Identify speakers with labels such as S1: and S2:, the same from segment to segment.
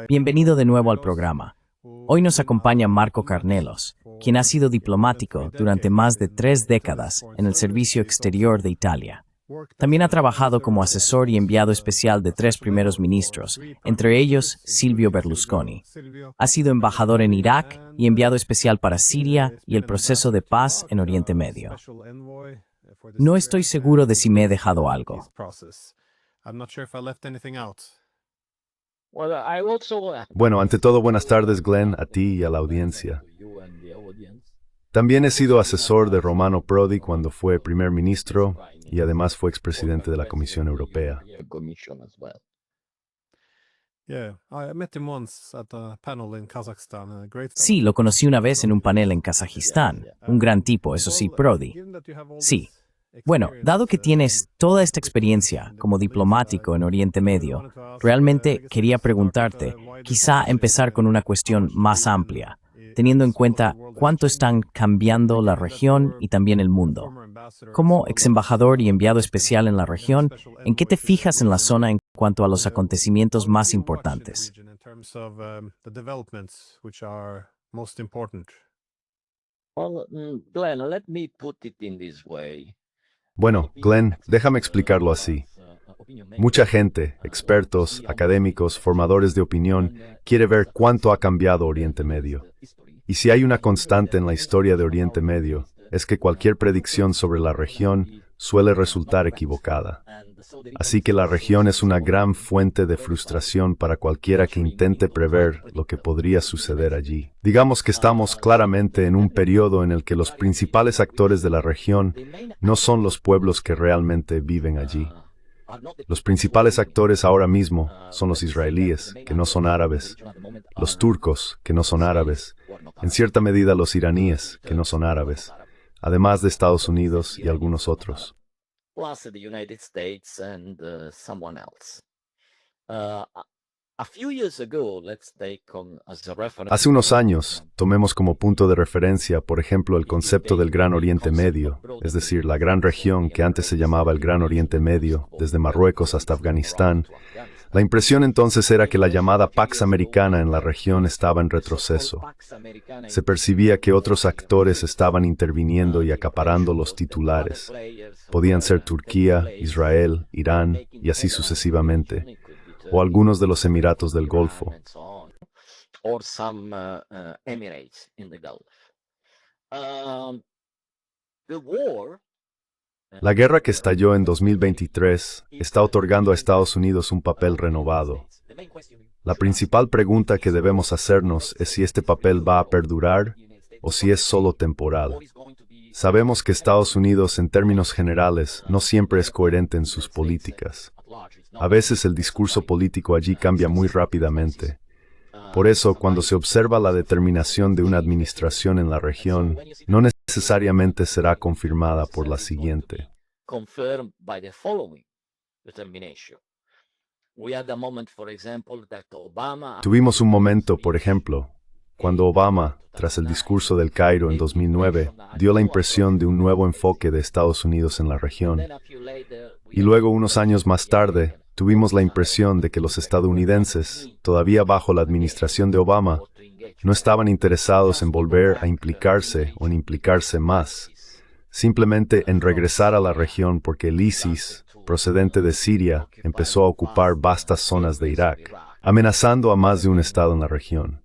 S1: Bienvenido de nuevo al programa. Hoy nos acompaña Marco Carnelos, quien ha sido diplomático durante más de 3 décadas en el servicio exterior de Italia. También ha trabajado como asesor y enviado especial de 3 primeros ministros, entre ellos Silvio Berlusconi. Ha sido embajador en Irak y enviado especial para Siria y el proceso de paz en Oriente Medio. No estoy seguro de si me he dejado algo.
S2: Bueno, ante todo, buenas tardes, Glenn, a ti y a la audiencia. También he sido asesor de Romano Prodi cuando fue primer ministro y además fue expresidente de la Comisión Europea.
S1: Sí, lo conocí una vez en un panel en Kazajistán. Un gran tipo, eso sí, Prodi. Sí. Bueno, dado que tienes toda esta experiencia como diplomático en Oriente Medio, realmente quería preguntarte, quizá empezar con una cuestión más amplia, teniendo en cuenta cuánto están cambiando la región y también el mundo. Como ex embajador y enviado especial en la región, ¿en qué te fijas en la zona en cuanto a los acontecimientos más importantes?
S3: Glenn, let me put it in this way.
S2: Bueno, Glenn, déjame explicarlo así. Mucha gente, expertos, académicos, formadores de opinión, quiere ver cuánto ha cambiado Oriente Medio. Y si hay una constante en la historia de Oriente Medio, es que cualquier predicción sobre la región suele resultar equivocada. Así que la región es una gran fuente de frustración para cualquiera que intente prever lo que podría suceder allí. Digamos que estamos claramente en un periodo en el que los principales actores de la región no son los pueblos que realmente viven allí. Los principales actores ahora mismo son los israelíes, que no son árabes, los turcos, que no son árabes, en cierta medida los iraníes, que no son árabes, además de Estados Unidos y algunos otros.
S3: Plus the United States and someone else. A few years ago, let's take as a reference.
S2: Hace unos años, tomemos como punto de referencia, por ejemplo, el concepto del Gran Oriente Medio, es decir, la gran región que antes se llamaba el Gran Oriente Medio, desde Marruecos hasta Afganistán. La impresión entonces era que la llamada Pax Americana en la región estaba en retroceso. Se percibía que otros actores estaban interviniendo y acaparando los titulares. Podían ser Turquía, Israel, Irán y así sucesivamente, o algunos de los Emiratos del Golfo. La guerra que estalló en 2023 está otorgando a Estados Unidos un papel renovado. La principal pregunta que debemos hacernos es si este papel va a perdurar o si es solo temporal. Sabemos que Estados Unidos, en términos generales, no siempre es coherente en sus políticas. A veces el discurso político allí cambia muy rápidamente. Por eso, cuando se observa la determinación de una administración en la región, no necesariamente será confirmada por la siguiente. Tuvimos un momento, por ejemplo, cuando Obama, tras el discurso del Cairo en 2009, dio la impresión de un nuevo enfoque de Estados Unidos en la región. Y luego, unos años más tarde, tuvimos la impresión de que los estadounidenses, todavía bajo la administración de Obama, no estaban interesados en volver a implicarse o en implicarse más, simplemente en regresar a la región porque el ISIS, procedente de Siria, empezó a ocupar vastas zonas de Irak, amenazando a más de un estado en la región.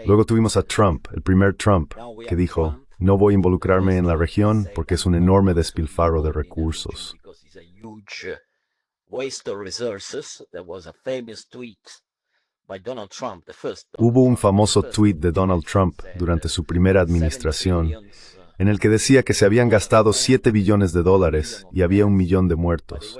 S2: Luego tuvimos a Trump, el primer Trump, que dijo, no voy a involucrarme en la región porque es un enorme despilfarro de recursos. Hubo un famoso tuit de Donald Trump durante su primera administración, en el que decía que se habían gastado $7 billones y había 1 millón de muertos.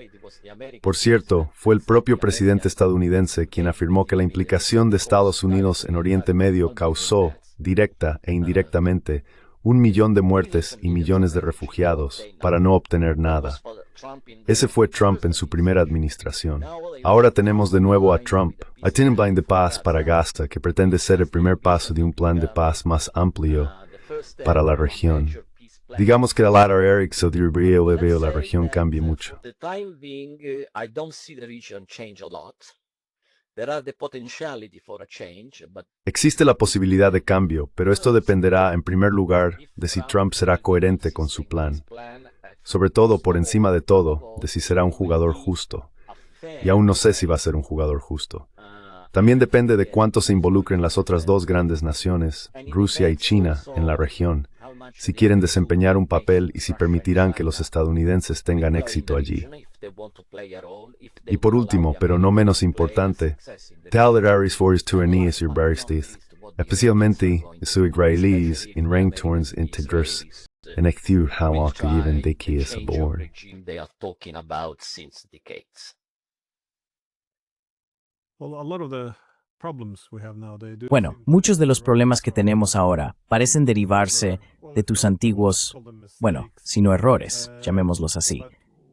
S2: Por cierto, fue el propio presidente estadounidense quien afirmó que la implicación de Estados Unidos en Oriente Medio causó, directa e indirectamente, 1 millón de muertes y millones de refugiados, para no obtener nada. Ese fue Trump en su primera administración. Ahora tenemos de nuevo a Trump. Tiene un plan de paz para Gaza que pretende ser el primer paso de un plan de paz más amplio para la región. Digamos que a la Ericsson veo la región cambie mucho.
S3: For the time being, I don't see the region change a lot. There are the potentiality for a change, but
S2: Existe la posibilidad de cambio, pero esto dependerá, en primer lugar, de si Trump será coherente con su plan. Sobre todo, por encima de todo, de si será un jugador justo. Y aún no sé si va a ser un jugador justo. También depende de cuánto se involucren las otras dos grandes naciones, Rusia y China, en la región, si quieren desempeñar un papel y si permitirán que los estadounidenses tengan éxito allí. Y por último, pero no menos importante, Taladaris Forest Tournees Baristith, especialmente su israelíes en Rangtorns integers, en Ecthur Hawak even de que es aboard.
S3: they are talking about since decades.
S1: Bueno, muchos de los problemas que tenemos ahora parecen derivarse de tus antiguos, bueno, sino errores, llamémoslos así.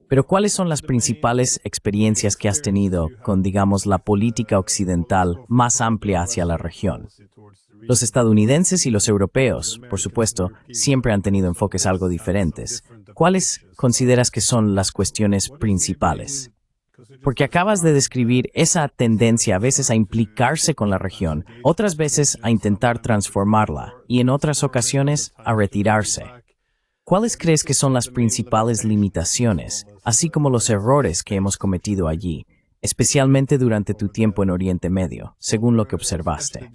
S1: Pero ¿cuáles son las principales experiencias que has tenido con, digamos, la política occidental más amplia hacia la región? Los estadounidenses y los europeos, por supuesto, siempre han tenido enfoques algo diferentes. ¿Cuáles consideras que son las cuestiones principales? Porque acabas de describir esa tendencia a veces a implicarse con la región, otras veces a intentar transformarla y en otras ocasiones a retirarse. ¿Cuáles crees que son las principales limitaciones, así como los errores que hemos cometido allí, especialmente durante tu tiempo en Oriente Medio, según lo que observaste?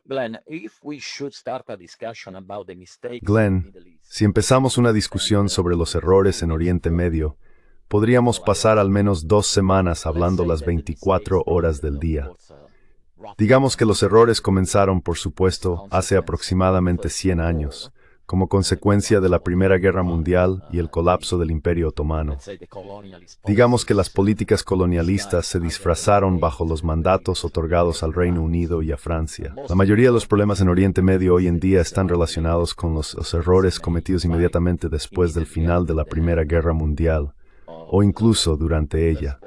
S3: Glenn, if we should start a discussion about the mistakes in
S2: Glenn,
S3: the Middle East,
S2: si empezamos una discusión sobre los errores en Oriente Medio, podríamos pasar al menos 2 semanas hablando las 24 horas del día. Digamos que los errores comenzaron, por supuesto, hace aproximadamente 100 años, como consecuencia de la Primera Guerra Mundial y el colapso del Imperio Otomano. Digamos que las políticas colonialistas se disfrazaron bajo los mandatos otorgados al Reino Unido y a Francia. La mayoría de los problemas en Oriente Medio hoy en día están relacionados con los errores cometidos inmediatamente después del final de la Primera Guerra Mundial, o incluso durante ella.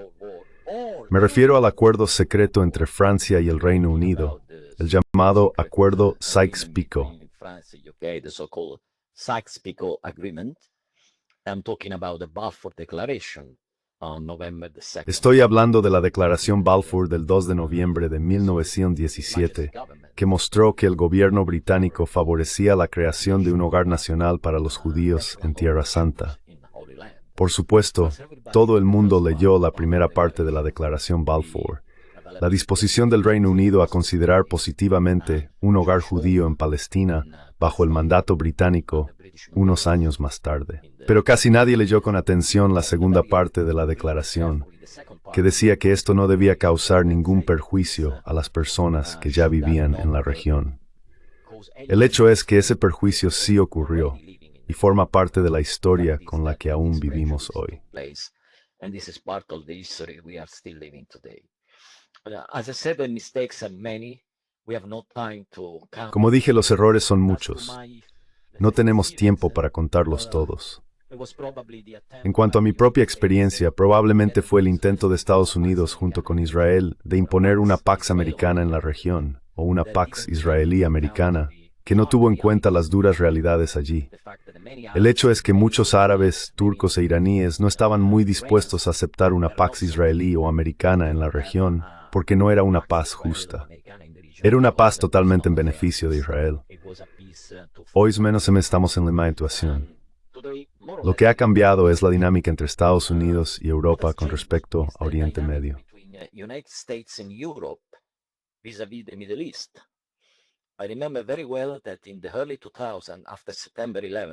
S2: Me refiero al acuerdo secreto entre Francia y el Reino Unido, el llamado Acuerdo Sykes-Picot.
S3: the so-called Sykes-Picot Agreement. I'm talking about the Balfour Declaration on November the 2nd.
S2: Estoy hablando de la Declaración Balfour del 2 de noviembre de 1917, que mostró que el gobierno británico favorecía la creación de un hogar nacional para los judíos en Tierra Santa. Por supuesto, todo el mundo leyó la primera parte de la Declaración Balfour, la disposición del Reino Unido a considerar positivamente un hogar judío en Palestina bajo el mandato británico unos años más tarde. Pero casi nadie leyó con atención la segunda parte de la declaración, que decía que esto no debía causar ningún perjuicio a las personas que ya vivían en la región. El hecho es que ese perjuicio sí ocurrió y forma parte de la historia con la que aún vivimos hoy.
S3: And this is part of the history we are still living today. As I said, the mistakes are many. We have no time to count.
S2: Como dije, los errores son muchos. No tenemos tiempo para contarlos todos. En cuanto a mi propia experiencia, probablemente fue el intento de Estados Unidos junto con Israel de imponer una Pax Americana en la región, o una Pax Israelí-Americana, que no tuvo en cuenta las duras realidades allí. El hecho es que muchos árabes, turcos e iraníes no estaban muy dispuestos a aceptar una Pax israelí o americana en la región, porque no era una paz justa. Era una paz totalmente en beneficio de Israel. Hoy menos estamos en la misma situación. Lo que ha cambiado es la dinámica entre Estados Unidos y Europa con respecto a Oriente Medio.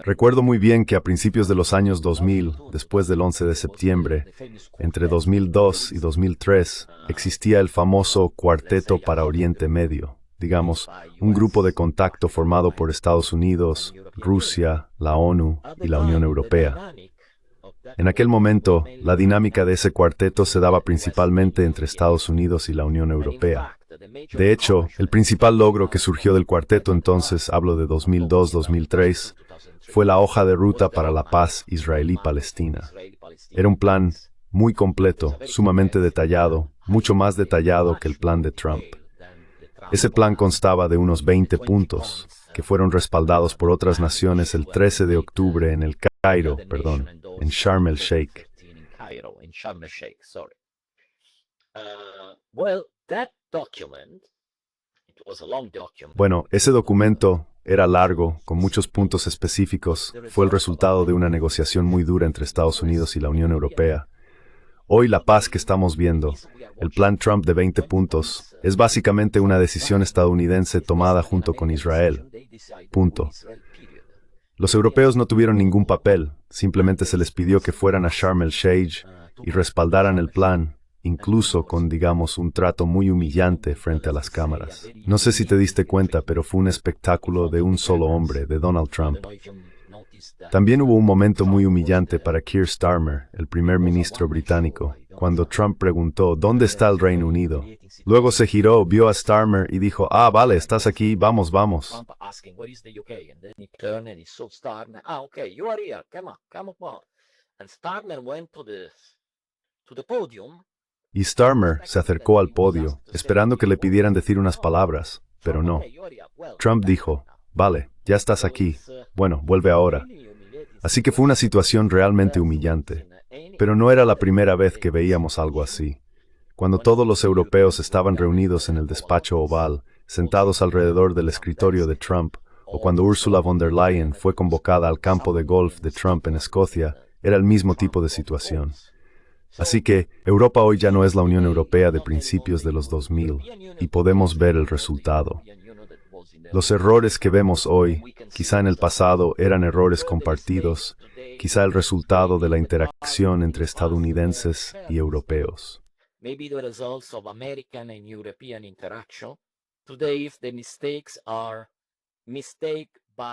S2: Recuerdo muy bien que a principios de los años 2000, después del 11 de septiembre, entre 2002 y 2003, existía el famoso Cuarteto para Oriente Medio, digamos, un grupo de contacto formado por Estados Unidos, Rusia, la ONU y la Unión Europea. En aquel momento, la dinámica de ese cuarteto se daba principalmente entre Estados Unidos y la Unión Europea. De hecho, el principal logro que surgió del cuarteto entonces, hablo de 2002-2003, fue la hoja de ruta para la paz israelí-palestina. Era un plan muy completo, sumamente detallado, mucho más detallado que el plan de Trump. Ese plan constaba de unos 20 puntos, que fueron respaldados por otras naciones el 13 de octubre en el Cairo, en Sharm el Sheikh. Bueno, ese documento era largo, con muchos puntos específicos, fue el resultado de una negociación muy dura entre Estados Unidos y la Unión Europea. Hoy la paz que estamos viendo, el plan Trump de 20 puntos, es básicamente una decisión estadounidense tomada junto con Israel. Punto. Los europeos no tuvieron ningún papel, simplemente se les pidió que fueran a Sharm el Sheikh y respaldaran el plan, incluso con, digamos, un trato muy humillante frente a las cámaras. No sé si te diste cuenta, pero fue un espectáculo de un solo hombre, de Donald Trump. También hubo un momento muy humillante para Keir Starmer, el primer ministro británico, cuando Trump preguntó ¿dónde está el Reino Unido? Luego se giró, vio a Starmer y dijo, vale, estás aquí, vamos, vamos. Y Starmer se acercó al podio, esperando que le pidieran decir unas palabras, pero no. Trump dijo, vale, ya estás aquí, bueno, vuelve ahora. Así que fue una situación realmente humillante, pero no era la primera vez que veíamos algo así. Cuando todos los europeos estaban reunidos en el despacho oval, sentados alrededor del escritorio de Trump, o cuando Ursula von der Leyen fue convocada al campo de golf de Trump en Escocia, era el mismo tipo de situación. Así que Europa hoy ya no es la Unión Europea de principios de los 2000, y podemos ver el resultado. Los errores que vemos hoy, quizá en el pasado, eran errores compartidos, quizá el resultado de la interacción entre estadounidenses y europeos.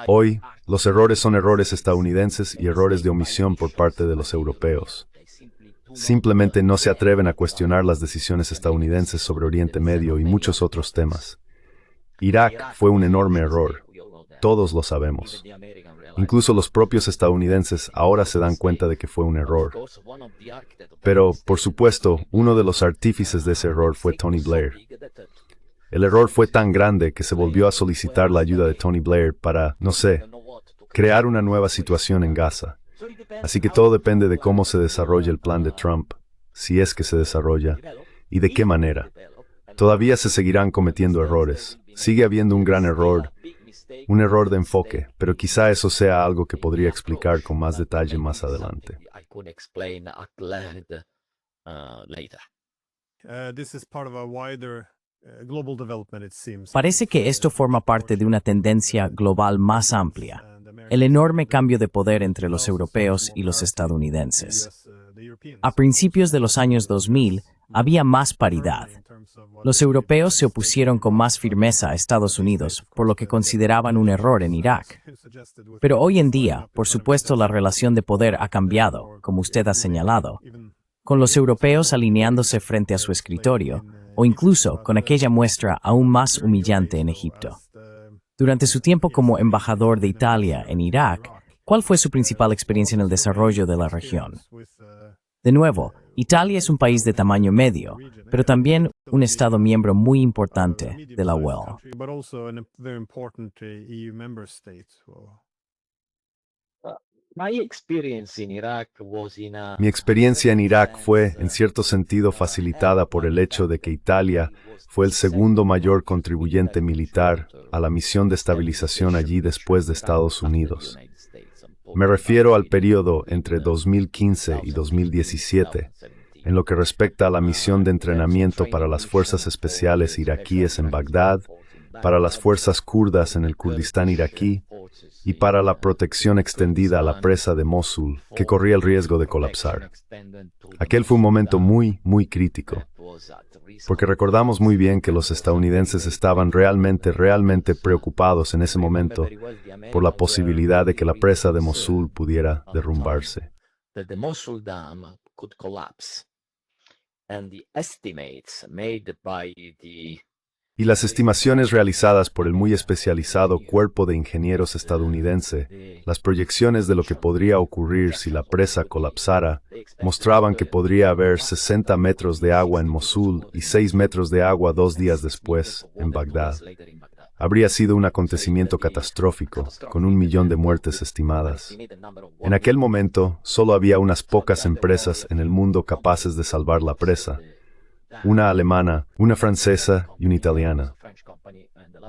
S2: Hoy, los errores son errores estadounidenses y errores de omisión por parte de los europeos. Simplemente no se atreven a cuestionar las decisiones estadounidenses sobre Oriente Medio y muchos otros temas. Irak fue un enorme error. Todos lo sabemos. Incluso los propios estadounidenses ahora se dan cuenta de que fue un error. Pero, por supuesto, uno de los artífices de ese error fue Tony Blair. El error fue tan grande que se volvió a solicitar la ayuda de Tony Blair para, no sé, crear una nueva situación en Gaza. Así que todo depende de cómo se desarrolla el plan de Trump, si es que se desarrolla, y de qué manera. Todavía se seguirán cometiendo errores. Sigue habiendo un gran error, un error de enfoque, pero quizá eso sea algo que podría explicar con más detalle más adelante.
S1: Parece que esto forma parte de una tendencia global más amplia, el enorme cambio de poder entre los europeos y los estadounidenses. A principios de los años 2000, había más paridad. Los europeos se opusieron con más firmeza a Estados Unidos por lo que consideraban un error en Irak. Pero hoy en día, por supuesto, la relación de poder ha cambiado, como usted ha señalado, con los europeos alineándose frente a su escritorio, o incluso con aquella muestra aún más humillante en Egipto. Durante su tiempo como embajador de Italia en Irak, ¿cuál fue su principal experiencia en el desarrollo de la región? De nuevo, Italia es un país de tamaño medio, pero también un Estado miembro muy importante de la UE.
S2: Mi experiencia en Irak fue, en cierto sentido, facilitada por el hecho de que Italia fue el segundo mayor contribuyente militar a la misión de estabilización allí después de Estados Unidos. Me refiero al periodo entre 2015 y 2017, en lo que respecta a la misión de entrenamiento para las fuerzas especiales iraquíes en Bagdad, para las fuerzas kurdas en el Kurdistán iraquí y para la protección extendida a la presa de Mosul, que corría el riesgo de colapsar. Aquel fue un momento muy, muy crítico, porque recordamos muy bien que los estadounidenses estaban realmente preocupados en ese momento por la posibilidad de que la presa de Mosul pudiera derrumbarse. Y las estimaciones realizadas por el muy especializado Cuerpo de Ingenieros estadounidense, las proyecciones de lo que podría ocurrir si la presa colapsara, mostraban que podría haber 60 metros de agua en Mosul y 6 metros de agua 2 días después en Bagdad. habría sido un acontecimiento catastrófico, con 1 millón de muertes estimadas. En aquel momento, solo había unas pocas empresas en el mundo capaces de salvar la presa, una alemana, una francesa y una italiana.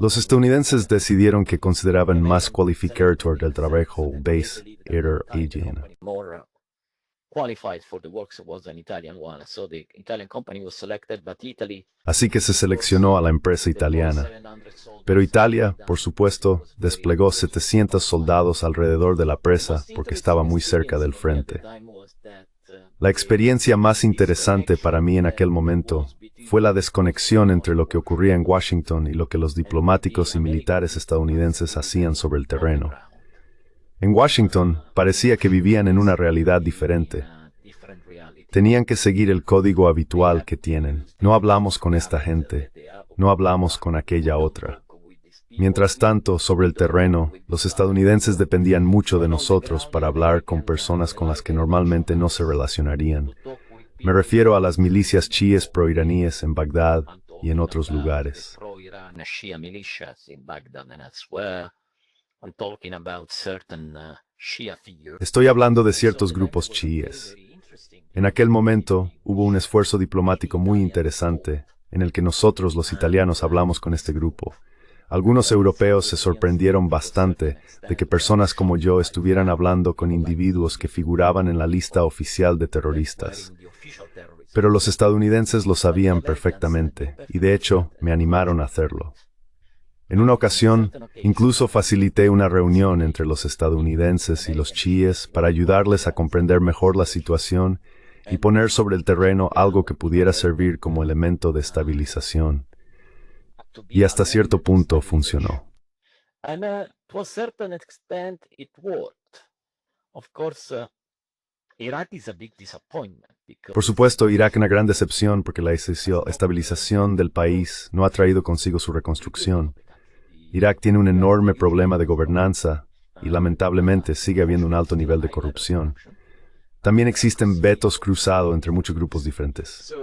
S2: Los estadounidenses decidieron que consideraban más cualificador del trabajo base era higiene. Así que se seleccionó a la empresa italiana. Pero Italia, por supuesto, desplegó 700 soldados alrededor de la presa porque estaba muy cerca del frente. La experiencia más interesante para mí en aquel momento fue la desconexión entre lo que ocurría en Washington y lo que los diplomáticos y militares estadounidenses hacían sobre el terreno. En Washington parecía que vivían en una realidad diferente. Tenían que seguir el código habitual que tienen. No hablamos con esta gente, no hablamos con aquella otra. Mientras tanto, sobre el terreno, los estadounidenses dependían mucho de nosotros para hablar con personas con las que normalmente no se relacionarían. Me refiero a las milicias chiíes pro-iraníes en Bagdad y en otros lugares. Estoy hablando de ciertos grupos chiíes. En aquel momento, hubo un esfuerzo diplomático muy interesante, en el que nosotros, los italianos, hablamos con este grupo. Algunos europeos se sorprendieron bastante de que personas como yo estuvieran hablando con individuos que figuraban en la lista oficial de terroristas. Pero los estadounidenses lo sabían perfectamente, y de hecho, me animaron a hacerlo. En una ocasión, incluso facilité una reunión entre los estadounidenses y los chiíes para ayudarles a comprender mejor la situación y poner sobre el terreno algo que pudiera servir como elemento de estabilización. Y hasta cierto punto funcionó. Por supuesto, Irak es una gran decepción porque la estabilización del país no ha traído consigo su reconstrucción. Irak tiene un enorme problema de gobernanza y lamentablemente sigue habiendo un alto nivel de corrupción. También existen vetos cruzados entre muchos grupos diferentes.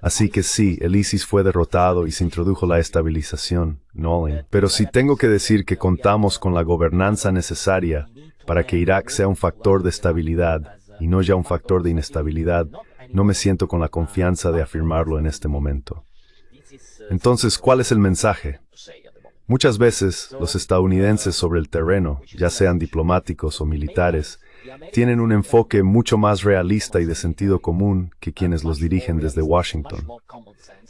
S2: Así que sí, el ISIS fue derrotado y se introdujo la estabilización, pero si tengo que decir que contamos con la gobernanza necesaria para que Irak sea un factor de estabilidad y no ya un factor de inestabilidad, no me siento con la confianza de afirmarlo en este momento. Entonces, ¿cuál es el mensaje? Muchas veces, los estadounidenses sobre el terreno, ya sean diplomáticos o militares, tienen un enfoque mucho más realista y de sentido común que quienes los dirigen desde Washington.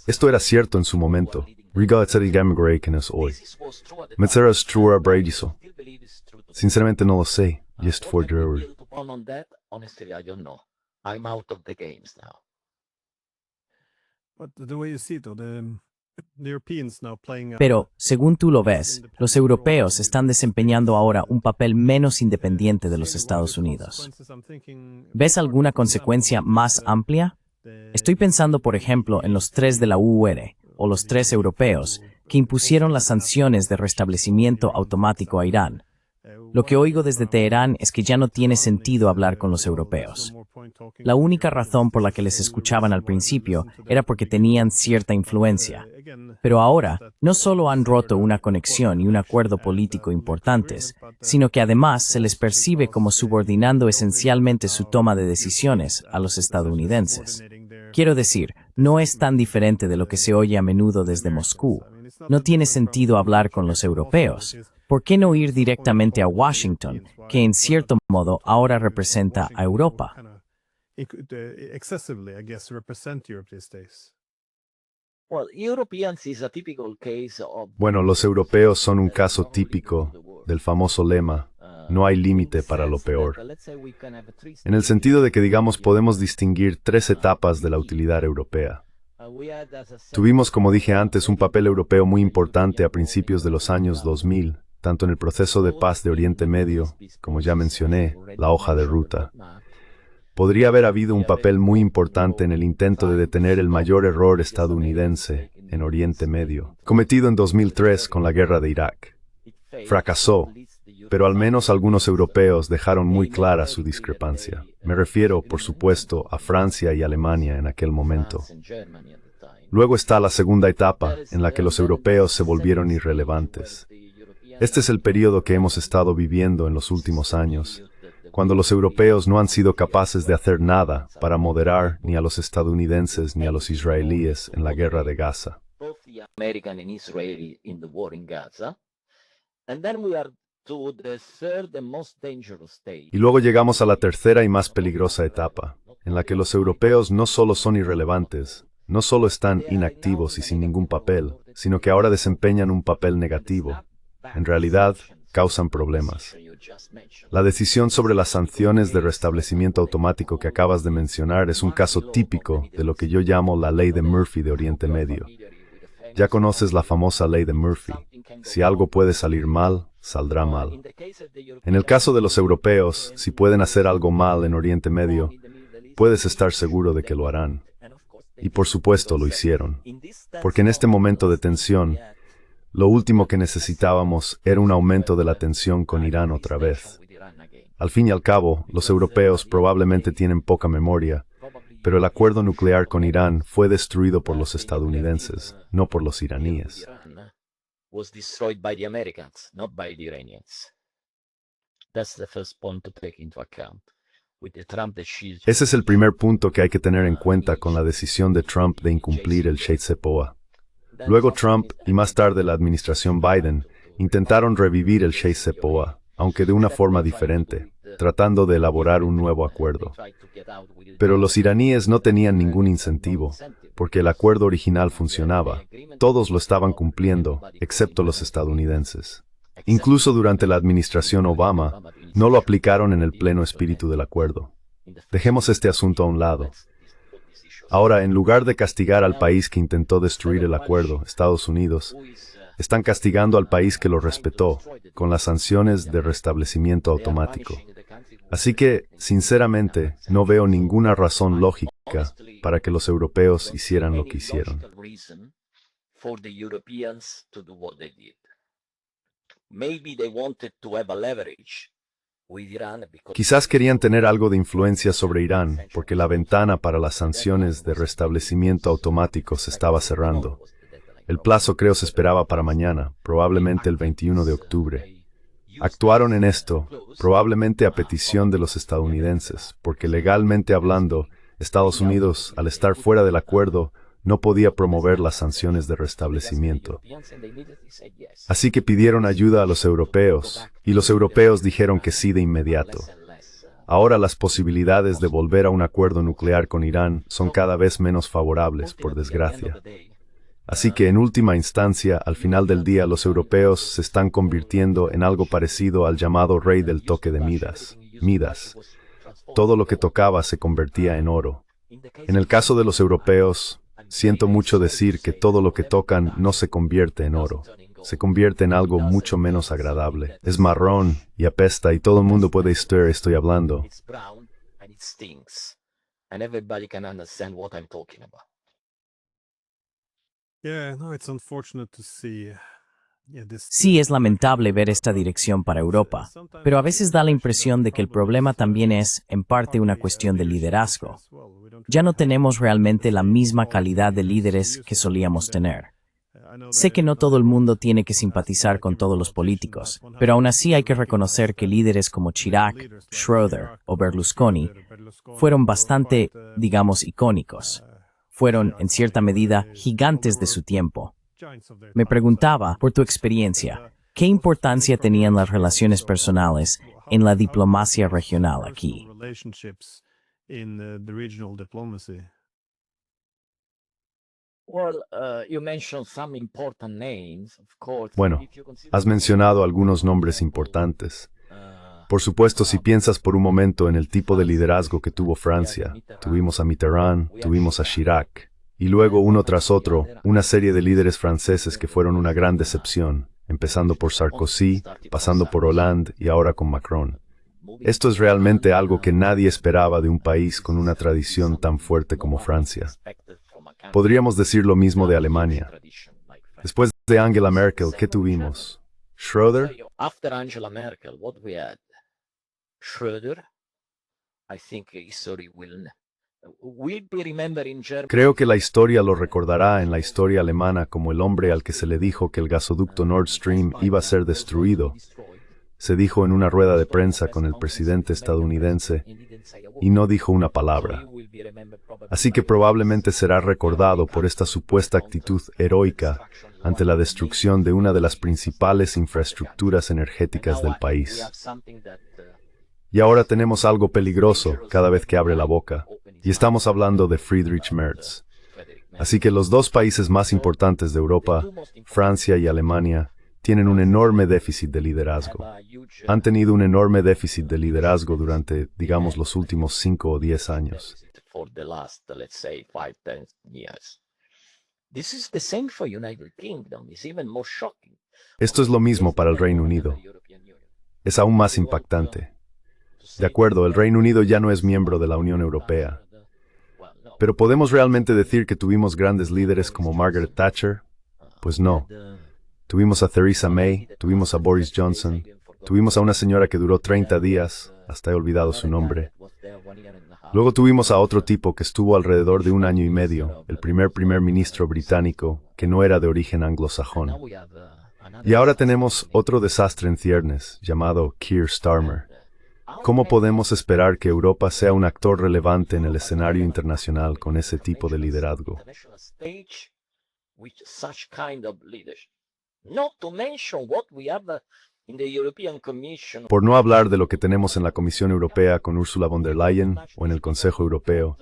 S2: Esto era cierto en su momento. Sinceramente no lo sé.
S1: Pero, según tú lo ves, los europeos están desempeñando ahora un papel menos independiente de los Estados Unidos. ¿Ves alguna consecuencia más amplia? Estoy pensando, por ejemplo, en los 3 de la UUR, o los 3 europeos, que impusieron las sanciones de restablecimiento automático a Irán. Lo que oigo desde Teherán es que ya no tiene sentido hablar con los europeos. La única razón por la que les escuchaban al principio era porque tenían cierta influencia. Pero ahora, no solo han roto una conexión y un acuerdo político importantes, sino que además se les percibe como subordinando esencialmente su toma de decisiones a los estadounidenses. Quiero decir, no es tan diferente de lo que se oye a menudo desde Moscú. No tiene sentido hablar con los europeos. ¿Por qué no ir directamente a Washington, que en cierto modo ahora representa a Europa?
S2: Bueno, los europeos son un caso típico del famoso lema, no hay límite para lo peor. En el sentido de que, digamos, podemos distinguir 3 etapas de la utilidad europea. Tuvimos, como dije antes, un papel europeo muy importante a principios de los años 2000, tanto en el proceso de paz de Oriente Medio, como ya mencioné, la hoja de ruta. Podría haber habido un papel muy importante en el intento de detener el mayor error estadounidense en Oriente Medio, cometido en 2003 con la guerra de Irak. Fracasó, pero al menos algunos europeos dejaron muy clara su discrepancia. Me refiero, por supuesto, a Francia y Alemania en aquel momento. Luego está la segunda etapa, en la que los europeos se volvieron irrelevantes. Este es el periodo que hemos estado viviendo en los últimos años, cuando los europeos no han sido capaces de hacer nada para moderar ni a los estadounidenses ni a los israelíes en la guerra de Gaza. Y luego llegamos a la tercera y más peligrosa etapa, en la que los europeos no solo son irrelevantes, no solo están inactivos y sin ningún papel, sino que ahora desempeñan un papel negativo. En realidad, causan problemas. La decisión sobre las sanciones de restablecimiento automático que acabas de mencionar es un caso típico de lo que yo llamo la ley de Murphy de Oriente Medio. Ya conoces la famosa ley de Murphy. Si algo puede salir mal, saldrá mal. En el caso de los europeos, si pueden hacer algo mal en Oriente Medio, puedes estar seguro de que lo harán. Y por supuesto lo hicieron. Porque en este momento de tensión, lo último que necesitábamos era un aumento de la tensión con Irán otra vez. Al fin y al cabo, los europeos probablemente tienen poca memoria, pero el acuerdo nuclear con Irán fue destruido por los estadounidenses, no por los iraníes. Ese es el primer punto que hay que tener en cuenta con la decisión de Trump de incumplir el JCPOA. Luego Trump y más tarde la administración Biden intentaron revivir el JCPOA, aunque de una forma diferente, tratando de elaborar un nuevo acuerdo. Pero los iraníes no tenían ningún incentivo, porque el acuerdo original funcionaba. Todos lo estaban cumpliendo, excepto los estadounidenses. Incluso durante la administración Obama, no lo aplicaron en el pleno espíritu del acuerdo. Dejemos este asunto a un lado. Ahora, en lugar de castigar al país que intentó destruir el acuerdo, Estados Unidos, están castigando al país que lo respetó, con las sanciones de restablecimiento automático. Así que, sinceramente, no veo ninguna razón lógica para que los europeos hicieran lo que hicieron. Quizás querían tener algo de influencia sobre Irán, porque la ventana para las sanciones de restablecimiento automático se estaba cerrando. El plazo creo se esperaba para mañana, probablemente el 21 de octubre. Actuaron en esto, probablemente a petición de los estadounidenses, porque legalmente hablando, Estados Unidos, al estar fuera del acuerdo, no podía promover las sanciones de restablecimiento. Así que pidieron ayuda a los europeos, y los europeos dijeron que sí de inmediato. Ahora las posibilidades de volver a un acuerdo nuclear con Irán son cada vez menos favorables, por desgracia. Así que en última instancia, al final del día, los europeos se están convirtiendo en algo parecido al llamado rey del toque de Midas. Midas. Todo lo que tocaba se convertía en oro. En el caso de los europeos, siento mucho decir que todo lo que tocan no se convierte en oro. Se convierte en algo mucho menos agradable. Es marrón y apesta y todo el mundo puede saber estoy hablando.
S1: Sí, es lamentable ver esta dirección para Europa, pero a veces da la impresión de que el problema también es, en parte, una cuestión de liderazgo. Ya no tenemos realmente la misma calidad de líderes que solíamos tener. Sé que no todo el mundo tiene que simpatizar con todos los políticos, pero aún así hay que reconocer que líderes como Chirac, Schröder o Berlusconi fueron bastante, digamos, icónicos. Fueron, en cierta medida, gigantes de su tiempo. Me preguntaba, por tu experiencia, ¿qué importancia tenían las relaciones personales en la diplomacia regional aquí?
S2: Bueno, has mencionado algunos nombres importantes. Por supuesto, si piensas por un momento en el tipo de liderazgo que tuvo Francia, tuvimos a Mitterrand, tuvimos a Chirac, y luego uno tras otro, una serie de líderes franceses que fueron una gran decepción, empezando por Sarkozy, pasando por Hollande y ahora con Macron. Esto es realmente algo que nadie esperaba de un país con una tradición tan fuerte como Francia. Podríamos decir lo mismo de Alemania. Después de Angela Merkel, ¿qué tuvimos? ¿Schröder?
S3: After Angela Merkel, what we had? Schröder. I think history will will be remembered in Germany.
S2: Creo que la historia lo recordará en la historia alemana como el hombre al que se le dijo que el gasoducto Nord Stream iba a ser destruido. Se dijo en una rueda de prensa con el presidente estadounidense y no dijo una palabra. Así que probablemente será recordado por esta supuesta actitud heroica ante la destrucción de una de las principales infraestructuras energéticas del país. Y ahora tenemos algo peligroso cada vez que abre la boca, y estamos hablando de Friedrich Merz. Así que los dos países más importantes de Europa, Francia y Alemania, tienen un enorme déficit de liderazgo. Han tenido un enorme déficit de liderazgo durante, digamos, los últimos 5 o 10 años.
S3: For the last, let's say, 5, 10 years. This is the same for United Kingdom. It's even more shocking.
S2: Esto es lo mismo para el Reino Unido. Es aún más impactante. De acuerdo, el Reino Unido ya no es miembro de la Unión Europea. Pero ¿podemos realmente decir que tuvimos grandes líderes como Margaret Thatcher? Pues no. Tuvimos a Theresa May, tuvimos a Boris Johnson, tuvimos a una señora que duró 30 días, hasta he olvidado su nombre. Luego tuvimos a otro tipo que estuvo alrededor de 1 año y medio, el primer ministro británico, que no era de origen anglosajón. Y ahora tenemos otro desastre en ciernes, llamado Keir Starmer. ¿Cómo podemos esperar que Europa sea un actor relevante en el escenario internacional con ese tipo de liderazgo? Por no hablar de lo que tenemos en la Comisión Europea con Ursula von der Leyen o en el Consejo Europeo,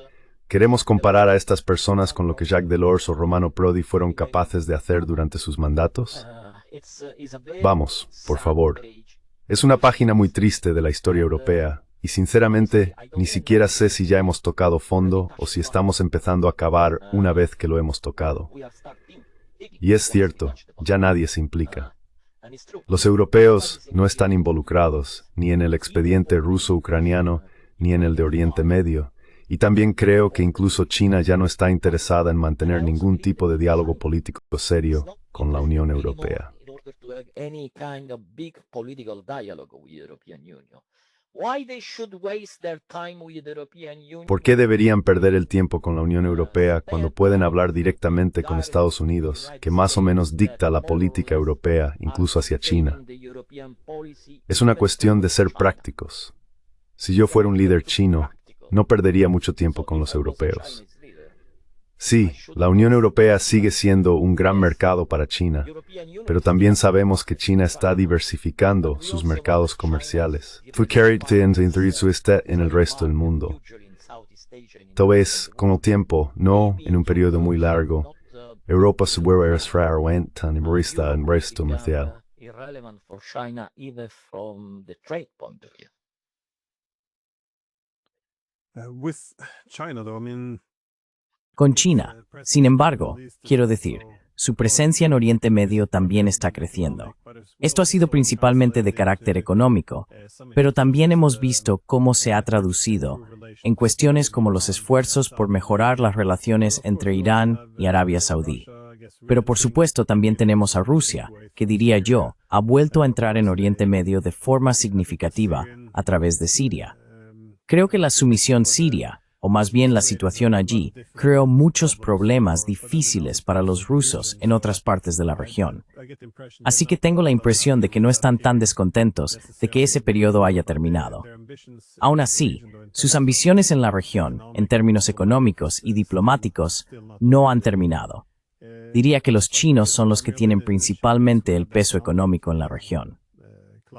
S2: ¿queremos comparar a estas personas con lo que Jacques Delors o Romano Prodi fueron capaces de hacer durante sus mandatos? Vamos, por favor. Es una página muy triste de la historia europea, y sinceramente, ni siquiera sé si ya hemos tocado fondo o si estamos empezando a cavar una vez que lo hemos tocado. Y es cierto, ya nadie se implica. Los europeos no están involucrados ni en el expediente ruso-ucraniano ni en el de Oriente Medio, y también creo que incluso China ya no está interesada en mantener ningún tipo de diálogo político serio con la Unión Europea. ¿Por qué deberían perder el tiempo con la Unión Europea cuando pueden hablar directamente con Estados Unidos, que más o menos dicta la política europea, incluso hacia China? Es una cuestión de ser prácticos. Si yo fuera un líder chino, no perdería mucho tiempo con los europeos. Sí, la Unión Europea sigue siendo un gran mercado para China, pero también sabemos que China está diversificando sus mercados comerciales. En el resto del mundo. Tal vez, con el tiempo, no en un periodo muy largo, Europa se vuelve tan imbrista en resto comercial.
S4: With China, though, I mean,
S1: Con China, sin embargo, quiero decir, su presencia en Oriente Medio también está creciendo. Esto ha sido principalmente de carácter económico, pero también hemos visto cómo se ha traducido en cuestiones como los esfuerzos por mejorar las relaciones entre Irán y Arabia Saudí. Pero por supuesto también tenemos a Rusia, que diría yo, ha vuelto a entrar en Oriente Medio de forma significativa a través de Siria. Creo que la sumisión siria, o más bien la situación allí, creó muchos problemas difíciles para los rusos en otras partes de la región. Así que tengo la impresión de que no están tan descontentos de que ese periodo haya terminado. Aún así, sus ambiciones en la región, en términos económicos y diplomáticos, no han terminado. Diría que los chinos son los que tienen principalmente el peso económico en la región.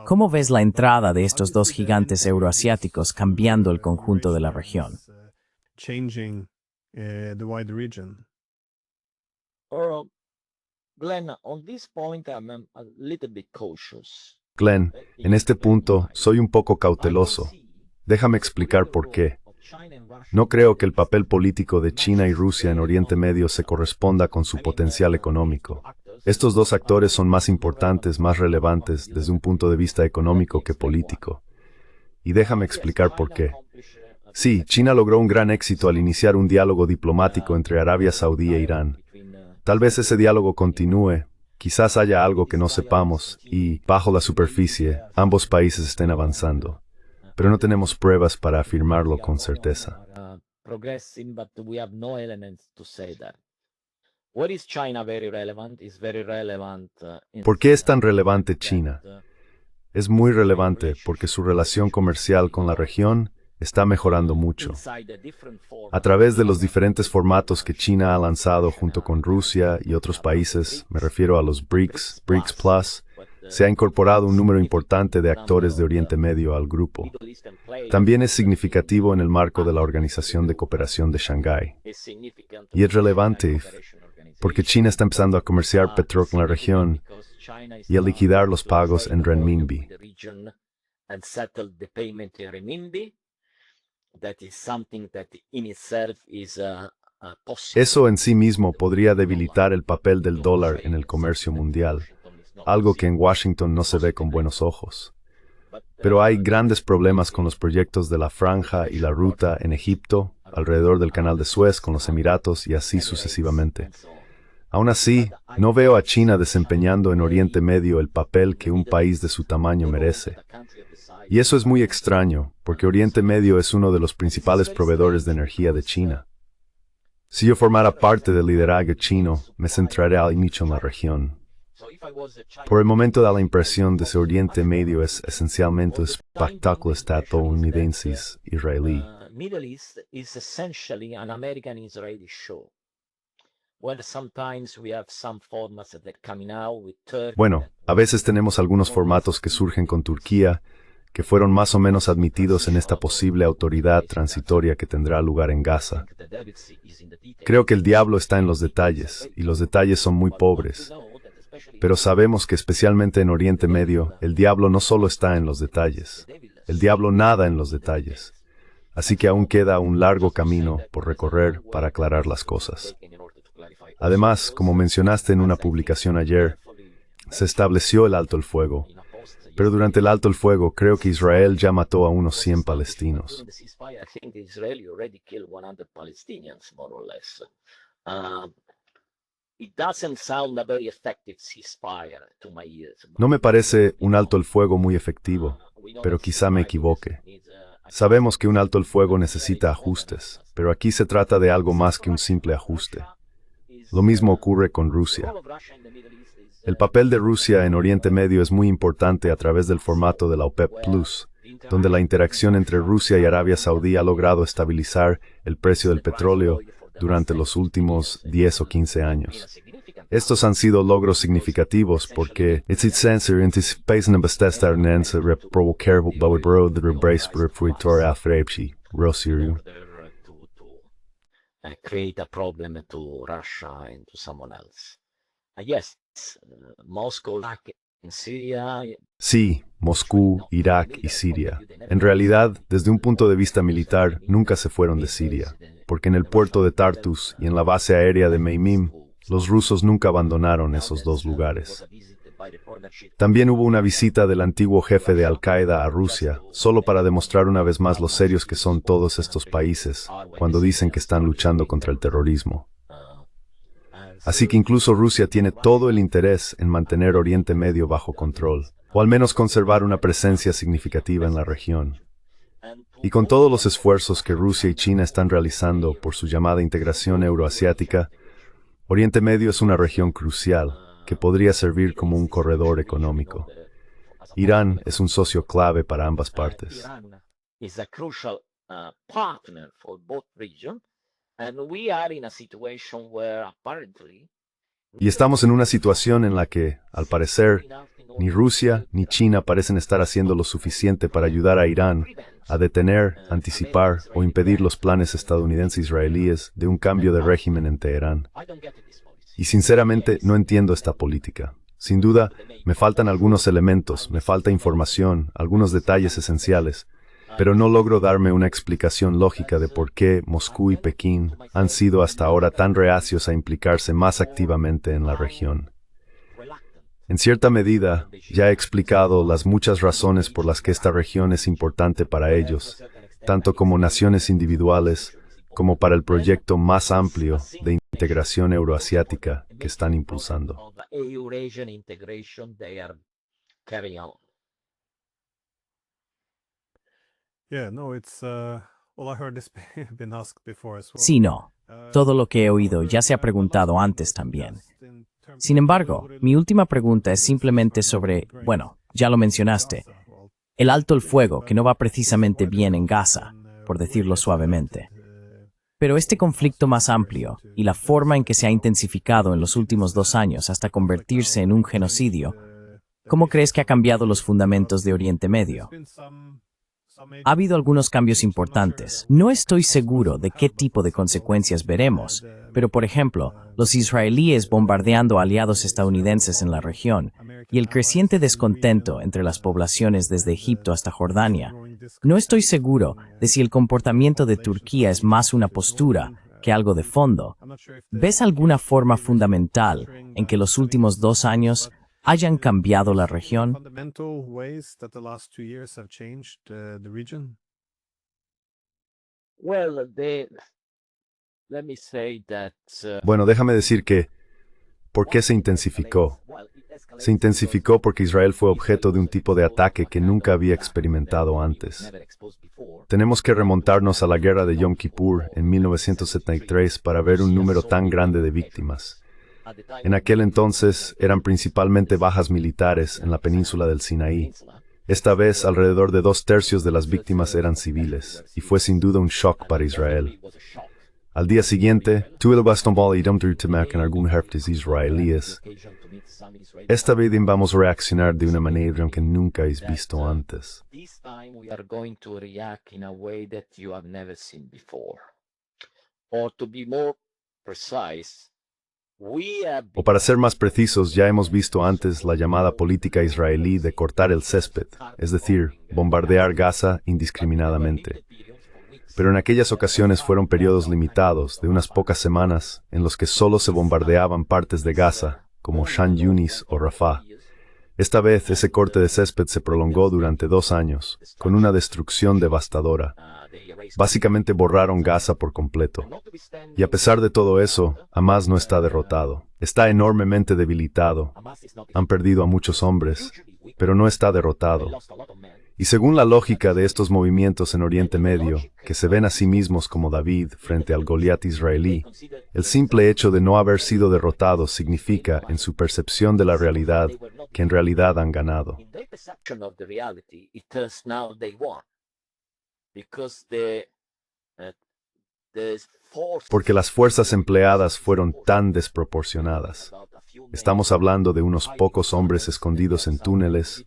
S1: ¿Cómo ves la entrada de estos dos gigantes euroasiáticos cambiando el conjunto de la región?
S4: changing the wider region.
S3: Glenn, on this point, I'm a little bit cautious.
S2: Glenn, en este punto soy un poco cauteloso. Déjame explicar por qué. No creo que el papel político de China y Rusia en Oriente Medio se corresponda con su potencial económico. Estos dos actores son más importantes, más relevantes desde un punto de vista económico que político. Y déjame explicar por qué. Sí, China logró un gran éxito al iniciar un diálogo diplomático entre Arabia Saudí e Irán. Tal vez ese diálogo continúe, quizás haya algo que no sepamos y, bajo la superficie, ambos países estén avanzando. Pero no tenemos pruebas para afirmarlo con certeza.
S3: progressing, but we have no elements to say that. What is China very relevant? Is very relevant.
S2: ¿Por qué es tan relevante China? Es muy relevante porque su relación comercial con la región está mejorando mucho. A través de los diferentes formatos que China ha lanzado junto con Rusia y otros países, me refiero a los BRICS, BRICS Plus, se ha incorporado un número importante de actores de Oriente Medio al grupo. También es significativo en el marco de la Organización de Cooperación de Shanghái. Y es relevante porque China está empezando a comerciar petróleo en la región y a liquidar los pagos en renminbi. Eso en sí mismo podría debilitar el papel del dólar en el comercio mundial, algo que en Washington no se ve con buenos ojos. Pero hay grandes problemas con los proyectos de la Franja y la Ruta en Egipto, alrededor del Canal de Suez con los Emiratos y así sucesivamente. Aún así, no veo a China desempeñando en Oriente Medio el papel que un país de su tamaño merece. Y eso es muy extraño, porque Oriente Medio es uno de los principales proveedores de energía de China. Si yo formara parte del liderazgo chino, me centraría mucho en la región. Por el momento da la impresión de que Oriente Medio es esencialmente un espectáculo estadounidense israelí.
S3: Middle East is essentially an American-Israeli show. Well, sometimes we have some formats that are coming out with Turkey.
S2: Bueno, a veces tenemos algunos formatos que surgen con Turquía, que fueron más o menos admitidos en esta posible autoridad transitoria que tendrá lugar en Gaza. Creo que el diablo está en los detalles, y los detalles son muy pobres. Pero sabemos que especialmente en Oriente Medio, el diablo no solo está en los detalles. El diablo nada en los detalles. Así que aún queda un largo camino por recorrer para aclarar las cosas. Además, como mencionaste en una publicación ayer, se estableció el alto el fuego. Pero durante el alto el fuego, creo que Israel ya mató a unos 100 palestinos. No me parece un alto el fuego muy efectivo, pero quizá me equivoque. Sabemos que un alto el fuego necesita ajustes, pero aquí se trata de algo más que un simple ajuste. Lo mismo ocurre con Rusia. El papel de Rusia en Oriente Medio es muy importante a través del formato de la OPEP Plus, donde la interacción entre Rusia y Arabia Saudí ha logrado estabilizar el precio del petróleo durante los últimos 10 o 15 años. Estos han sido logros significativos porque
S3: create a problem to Russia and to someone else. Yes, Moscow, Iraq, and Syria.
S2: Sí, Moscú, Irak y Siria. En realidad, desde un punto de vista militar, nunca se fueron de Siria, porque en el puerto de Tartus y en la base aérea de Meimim, los rusos nunca abandonaron esos dos lugares. También hubo una visita del antiguo jefe de Al-Qaeda a Rusia, solo para demostrar una vez más lo serios que son todos estos países, cuando dicen que están luchando contra el terrorismo. Así que incluso Rusia tiene todo el interés en mantener Oriente Medio bajo control, o al menos conservar una presencia significativa en la región. Y con todos los esfuerzos que Rusia y China están realizando por su llamada integración euroasiática, Oriente Medio es una región crucial, que podría servir como un corredor económico. Irán es un socio clave para ambas partes. Y estamos en una situación en la que, al parecer, ni Rusia ni China parecen estar haciendo lo suficiente para ayudar a Irán a detener, anticipar o impedir los planes estadounidense-israelíes de un cambio de régimen en Teherán. Y sinceramente no entiendo esta política. Sin duda, me faltan algunos elementos, me falta información, algunos detalles esenciales, pero no logro darme una explicación lógica de por qué Moscú y Pekín han sido hasta ahora tan reacios a implicarse más activamente en la región. En cierta medida, ya he explicado las muchas razones por las que esta región es importante para ellos, tanto como naciones individuales, como para el proyecto más amplio de integración euroasiática que están impulsando.
S4: Yeah, no, it's Well, I heard this been asked before as well.
S1: Sí, no. Todo lo que he oído ya se ha preguntado antes también. Sin embargo, mi última pregunta es simplemente sobre, bueno, ya lo mencionaste, el alto el fuego, que no va precisamente bien en Gaza, por decirlo suavemente. Pero este conflicto más amplio y la forma en que se ha intensificado en los últimos 2 años hasta convertirse en un genocidio, ¿cómo crees que ha cambiado los fundamentos de Oriente Medio? Ha habido algunos cambios importantes. No estoy seguro de qué tipo de consecuencias veremos, pero por ejemplo, los israelíes bombardeando a aliados estadounidenses en la región y el creciente descontento entre las poblaciones desde Egipto hasta Jordania. No estoy seguro de si el comportamiento de Turquía es más una postura que algo de fondo. ¿Ves alguna forma fundamental en que los últimos 2 años hayan cambiado la región?
S4: Fundamental ways that the last 2 years have changed the region?
S3: Well, let me say that.
S2: Bueno, déjame decir que, ¿por qué se intensificó? Se intensificó porque Israel fue objeto de un tipo de ataque que nunca había experimentado antes. Tenemos que remontarnos a la guerra de Yom Kippur en 1973 para ver un número tan grande de víctimas. En aquel entonces eran principalmente bajas militares en la península del Sinaí. Esta vez, alrededor de 2/3 de las víctimas eran civiles, y fue sin duda un shock para Israel. Al día siguiente, en algunos jefes israelíes. Esta vez vamos a reaccionar de una manera que nunca habéis visto antes. O para ser más precisos, ya hemos visto antes la llamada política israelí de cortar el césped, es decir, bombardear Gaza indiscriminadamente. Pero en aquellas ocasiones fueron periodos limitados, de unas pocas semanas, en los que solo se bombardeaban partes de Gaza, como Shan Yunis o Rafah. Esta vez ese corte de césped se prolongó durante 2 años, con una destrucción devastadora. Básicamente borraron Gaza por completo. Y a pesar de todo eso, Hamás no está derrotado. Está enormemente debilitado. Han perdido a muchos hombres, pero no está derrotado. Y según la lógica de estos movimientos en Oriente Medio, que se ven a sí mismos como David frente al Goliat israelí, el simple hecho de no haber sido derrotados significa, en su percepción de la realidad, que en realidad han ganado. Porque las fuerzas empleadas fueron tan desproporcionadas. Estamos hablando de unos pocos hombres escondidos en túneles,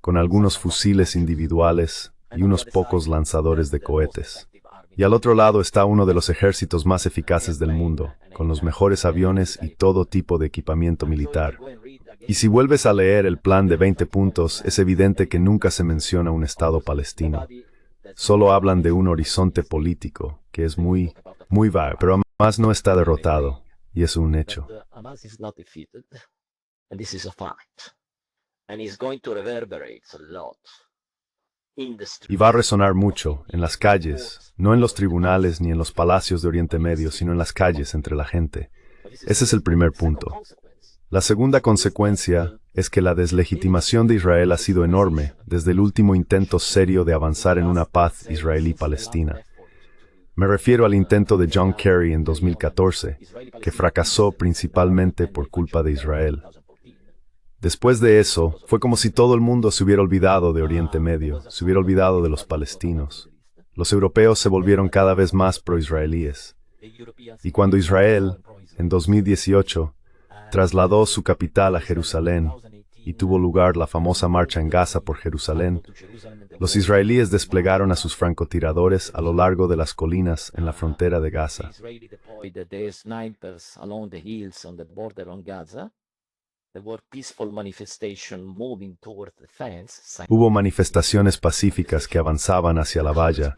S2: con algunos fusiles individuales y unos pocos lanzadores de cohetes. Y al otro lado está uno de los ejércitos más eficaces del mundo, con los mejores aviones y todo tipo de equipamiento militar. Y si vuelves a leer el plan de 20 puntos, es evidente que nunca se menciona un Estado palestino. Solo hablan de un horizonte político, que es muy vago, pero Hamás no está derrotado, y es un hecho. Y va a resonar mucho, en las calles, no en los tribunales ni en los palacios de Oriente Medio, sino en las calles entre la gente. Ese es el primer punto. La segunda consecuencia es que la deslegitimación de Israel ha sido enorme desde el último intento serio de avanzar en una paz israelí-palestina. Me refiero al intento de John Kerry en 2014, que fracasó principalmente por culpa de Israel. Después de eso, fue como si todo el mundo se hubiera olvidado de Oriente Medio, se hubiera olvidado de los palestinos. Los europeos se volvieron cada vez más pro-israelíes. Y cuando Israel, en 2018, trasladó su capital a Jerusalén y tuvo lugar la famosa marcha en Gaza por Jerusalén, los israelíes desplegaron a sus francotiradores a lo largo de las colinas en la frontera de Gaza. Hubo manifestaciones pacíficas que avanzaban hacia la valla,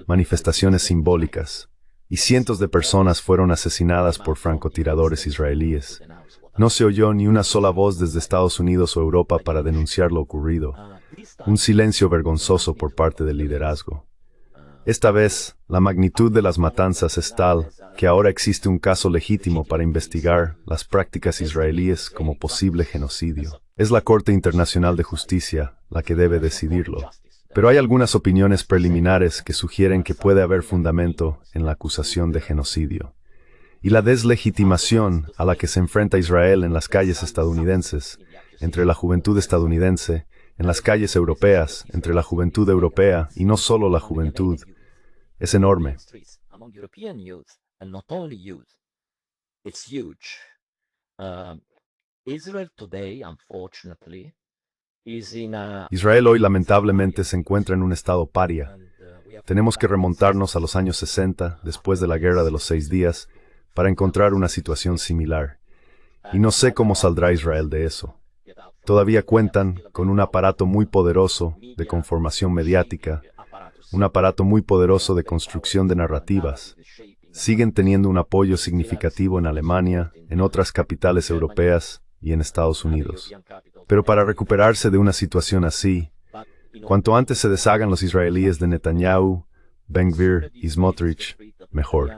S2: manifestaciones simbólicas, y cientos de personas fueron asesinadas por francotiradores israelíes. No se oyó ni una sola voz desde Estados Unidos o Europa para denunciar lo ocurrido. Un silencio vergonzoso por parte del liderazgo. Esta vez, la magnitud de las matanzas es tal que ahora existe un caso legítimo para investigar las prácticas israelíes como posible genocidio. Es la Corte Internacional de Justicia la que debe decidirlo. Pero hay algunas opiniones preliminares que sugieren que puede haber fundamento en la acusación de genocidio. Y la deslegitimación a la que se enfrenta Israel en las calles estadounidenses, entre la juventud estadounidense, en las calles europeas, entre la juventud europea y no solo la juventud, es enorme. Israel hoy lamentablemente se encuentra en un estado paria. Tenemos que remontarnos a los años 60, después de la Guerra de los 6 días, para encontrar una situación similar. Y no sé cómo saldrá Israel de eso. Todavía cuentan con un aparato muy poderoso de conformación mediática, un aparato muy poderoso de construcción de narrativas. Siguen teniendo un apoyo significativo en Alemania, en otras capitales europeas y en Estados Unidos. Pero para recuperarse de una situación así, cuanto antes se deshagan los israelíes de Netanyahu, Ben-Gvir y Smotrich, mejor.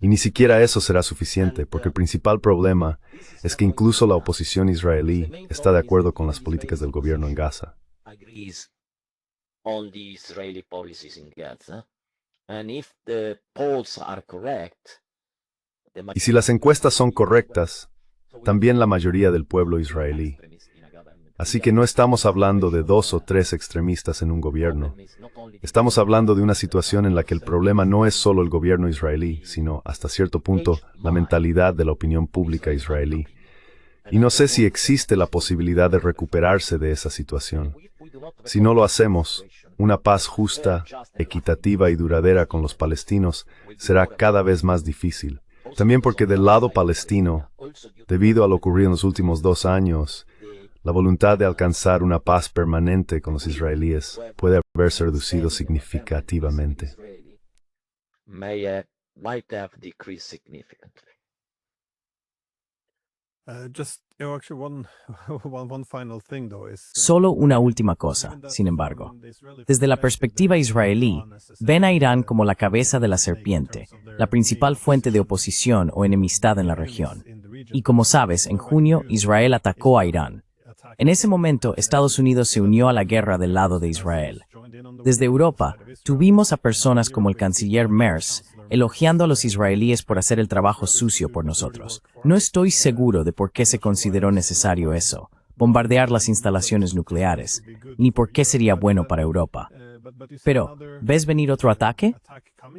S2: Y ni siquiera eso será suficiente, porque el principal problema es que incluso la oposición israelí está de acuerdo con las políticas del gobierno en Gaza. Y si las encuestas son correctas, también la mayoría del pueblo israelí. Así que no estamos hablando de 2 o 3 extremistas en un gobierno. Estamos hablando de una situación en la que el problema no es solo el gobierno israelí, sino, hasta cierto punto, la mentalidad de la opinión pública israelí. Y no sé si existe la posibilidad de recuperarse de esa situación. Si no lo hacemos, una paz justa, equitativa y duradera con los palestinos será cada vez más difícil. También porque del lado palestino, debido a lo ocurrido en los últimos 2 años, la voluntad de alcanzar una paz permanente con los israelíes puede haberse reducido significativamente.
S1: Solo una última cosa, sin embargo. Desde la perspectiva israelí, ven a Irán como la cabeza de la serpiente, la principal fuente de oposición o enemistad en la región. Y como sabes, en junio Israel atacó a Irán. En ese momento, Estados Unidos se unió a la guerra del lado de Israel. Desde Europa, tuvimos a personas como el canciller Merz elogiando a los israelíes por hacer el trabajo sucio por nosotros. No estoy seguro de por qué se consideró necesario eso, bombardear las instalaciones nucleares, ni por qué sería bueno para Europa. Pero, ¿ves venir otro ataque?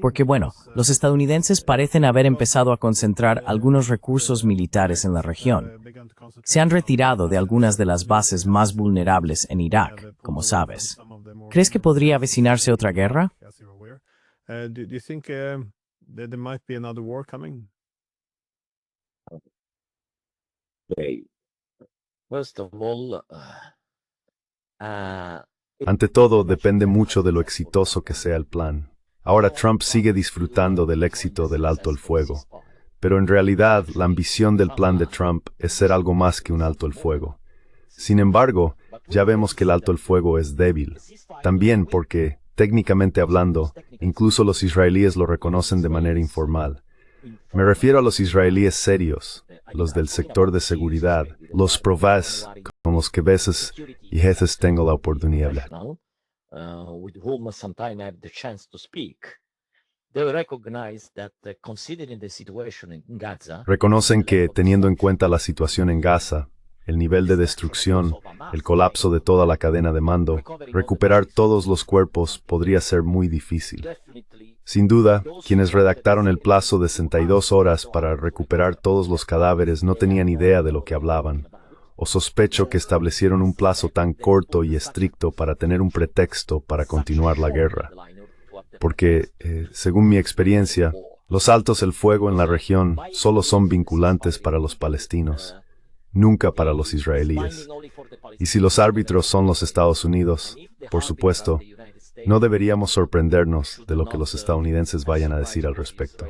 S1: Porque bueno, los estadounidenses parecen haber empezado a concentrar algunos recursos militares en la región. Se han retirado de algunas de las bases más vulnerables en Irak, como sabes. ¿Crees que podría avecinarse otra guerra?
S2: Ante todo, depende mucho de lo exitoso que sea el plan. Ahora Trump sigue disfrutando del éxito del alto el fuego. Pero en realidad, la ambición del plan de Trump es ser algo más que un alto el fuego. Sin embargo, ya vemos que el alto el fuego es débil. También porque, técnicamente hablando, incluso los israelíes lo reconocen de manera informal. Me refiero a los israelíes serios, los del sector de seguridad, los provas, con los que veces y veces tengo la oportunidad. Reconocen que, teniendo en cuenta la situación en Gaza, el nivel de destrucción, el colapso de toda la cadena de mando, recuperar todos los cuerpos podría ser muy difícil. Sin duda, quienes redactaron el plazo de 62 horas para recuperar todos los cadáveres no tenían idea de lo que hablaban, o sospecho que establecieron un plazo tan corto y estricto para tener un pretexto para continuar la guerra. Porque, según mi experiencia, los altos el fuego en la región solo son vinculantes para los palestinos, nunca para los israelíes. Y si los árbitros son los Estados Unidos, por supuesto, no deberíamos sorprendernos de lo que los estadounidenses vayan a decir al respecto.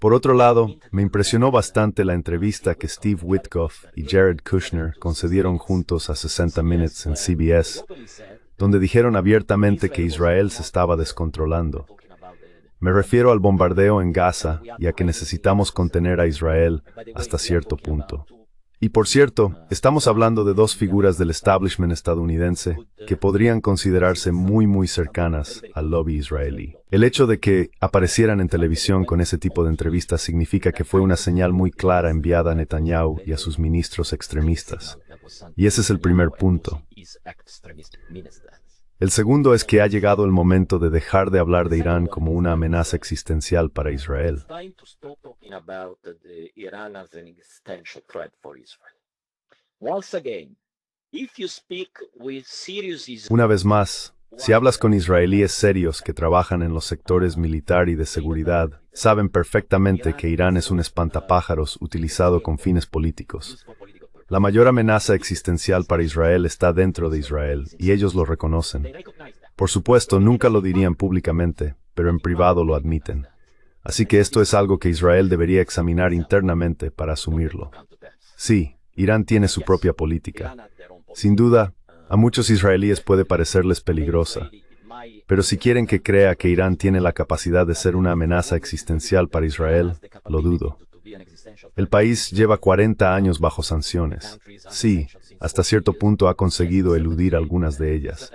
S2: Por otro lado, me impresionó bastante la entrevista que Steve Witkoff y Jared Kushner concedieron juntos a 60 Minutes en CBS, donde dijeron abiertamente que Israel se estaba descontrolando. Me refiero al bombardeo en Gaza y a que necesitamos contener a Israel hasta cierto punto. Y por cierto, estamos hablando de dos figuras del establishment estadounidense que podrían considerarse muy cercanas al lobby israelí. El hecho de que aparecieran en televisión con ese tipo de entrevistas significa que fue una señal muy clara enviada a Netanyahu y a sus ministros extremistas. Y ese es el primer punto. El segundo es que ha llegado el momento de dejar de hablar de Irán como una amenaza existencial para Israel. Una vez más, si hablas con israelíes serios que trabajan en los sectores militar y de seguridad, saben perfectamente que Irán es un espantapájaros utilizado con fines políticos. La mayor amenaza existencial para Israel está dentro de Israel, y ellos lo reconocen. Por supuesto, nunca lo dirían públicamente, pero en privado lo admiten. Así que esto es algo que Israel debería examinar internamente para asumirlo. Sí, Irán tiene su propia política. Sin duda, a muchos israelíes puede parecerles peligrosa, pero si quieren que crea que Irán tiene la capacidad de ser una amenaza existencial para Israel, lo dudo. El país lleva 40 años bajo sanciones. Sí, hasta cierto punto ha conseguido eludir algunas de ellas.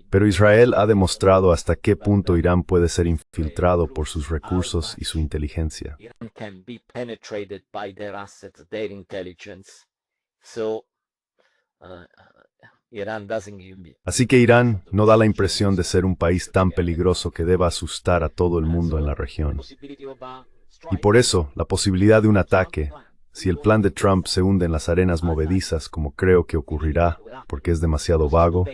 S2: Pero Israel ha demostrado hasta qué punto Irán puede ser infiltrado por sus recursos y su inteligencia. Así que Irán no da la impresión de ser un país tan peligroso que deba asustar a todo el mundo en la región. Y por eso, la posibilidad de un ataque, si el plan de Trump se hunde en las arenas movedizas, como creo que ocurrirá, porque es demasiado vago,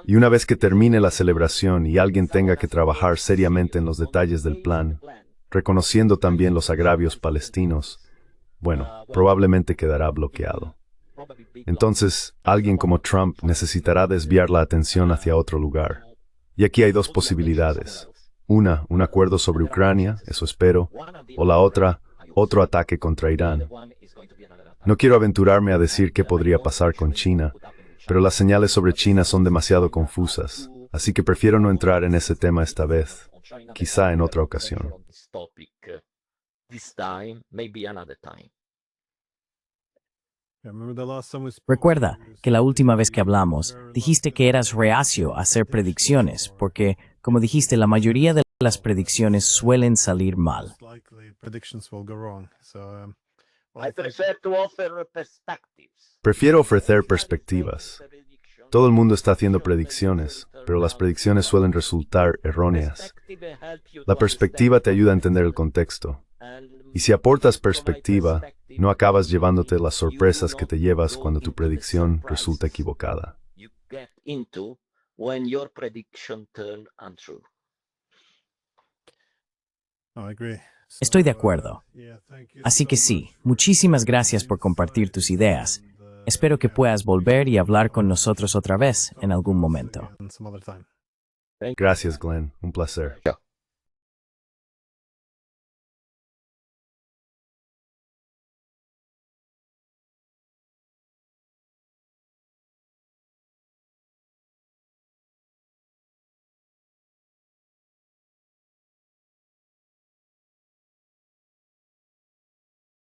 S2: y una vez que termine la celebración y alguien tenga que trabajar seriamente en los detalles del plan, reconociendo también los agravios palestinos, bueno, probablemente quedará bloqueado. Entonces, alguien como Trump necesitará desviar la atención hacia otro lugar. Y aquí hay dos posibilidades. Una, un acuerdo sobre Ucrania, eso espero, o la otra, otro ataque contra Irán. No quiero aventurarme a decir qué podría pasar con China, pero las señales sobre China son demasiado confusas, así que prefiero no entrar en ese tema esta vez, quizá en otra ocasión.
S1: Recuerda que la última vez que hablamos, dijiste que eras reacio a hacer predicciones, porque, como dijiste, la mayoría de las predicciones suelen salir mal.
S2: Prefiero ofrecer perspectivas. Todo el mundo está haciendo predicciones, pero las predicciones suelen resultar erróneas. La perspectiva te ayuda a entender el contexto. Y si aportas perspectiva, no acabas llevándote las sorpresas que te llevas cuando tu predicción resulta equivocada.
S1: Estoy de acuerdo. Así que sí, muchísimas gracias por compartir tus ideas. Espero que puedas volver y hablar con nosotros otra vez en algún momento.
S2: Gracias, Glenn. Un placer.